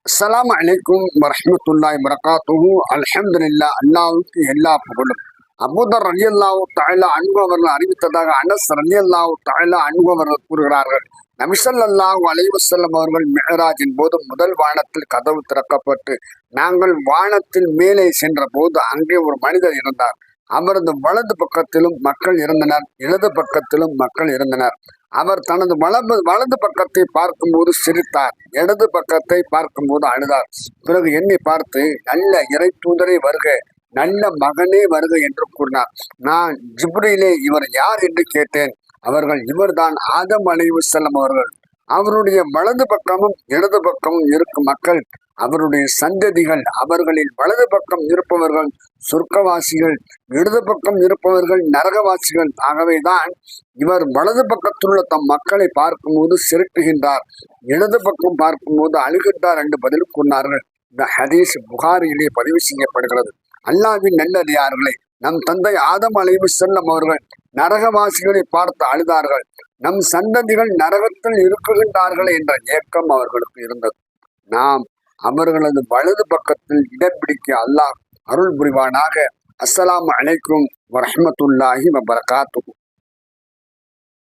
அஸ்ஸலாமு அலைக்கும் வரஹ்மத்துல்லாஹி வபரகாத்துஹு. அல்ஹம்துலில்லாஹ், அல்லாஹ்வுக்கு எல்லா புகழும். அபூதர் ரலியல்லாஹு தஆலா அன்ஹு அவர்கள் அறிவித்ததாக அனஸ் ரலியல்லாஹு தஆலா அன்ஹு அவர்கள் கூறுகிறார்கள், நபி ஸல்லல்லாஹு அலைஹி வஸல்லம் அவர்கள் மிஅராஜின் போது முதல் வானத்தில் கதவு திறக்கப்பட்டு நாங்கள் வானத்தில் மேலே சென்ற போது அங்கே ஒரு மனிதர் இருந்தார். அவரது வலது பக்கத்திலும் மக்கள் இருந்தனர், இடது பக்கத்திலும் மக்கள் இருந்தனர். அவர் தனது வலது பக்கத்தை பார்க்கும்போது சிரித்தார், இடது பக்கத்தை பார்க்கும்போது அழுதார். பிறகு என்னை பார்த்து, நல்ல இறை தூதரை வருக, நல்ல மகனே வருக என்று கூறினார். நான் ஜிப்ரீலே, இவர் யார் என்று கேட்டேன். அவர்கள், இவர்தான் ஆதம் அலைஹிஸ்ஸலாம் அவர்கள். அவருடைய வலது பக்கமும் இடது பக்கமும் இருக்கும் மக்கள் அவருடைய சந்ததிகள். அவர்களில் வலது பக்கம் இருப்பவர்கள் சொர்க்கவாசிகள், இடது பக்கம் இருப்பவர்கள் நரகவாசிகள். ஆகவேதான் இவர் வலது பக்கத்திலுள்ள தம் மக்களை பார்க்கும்போது சிரிட்டுகின்றார், இடது பக்கம் பார்க்கும்போது அழுகின்றார் என்று பதில் கூறினார்கள். இந்த ஹதீஸ் புகாரியிலே பதிவு செய்யப்படுகிறது. அல்லாஹ்வின் நல்லடியார்களே, நம் தந்தை ஆதம் அலைஹிஸ்ஸலாம் அவர்கள் நரகவாசிகளை பார்த்து அழுதார்கள். நம் சந்ததிகள் நரகத்தில் இருக்குகின்றார்கள் என்ற ஏக்கம் அவர்களுக்கு இருந்தது. நாம் அவர்களது வலது பக்கத்தில் இடம் பிடிக்க அல்லாஹ் அருள் புரிவானாக. அஸ்ஸலாமு அலைக்கும் வரஹ்மத்துல்லாஹி வபரகாத்துஹு.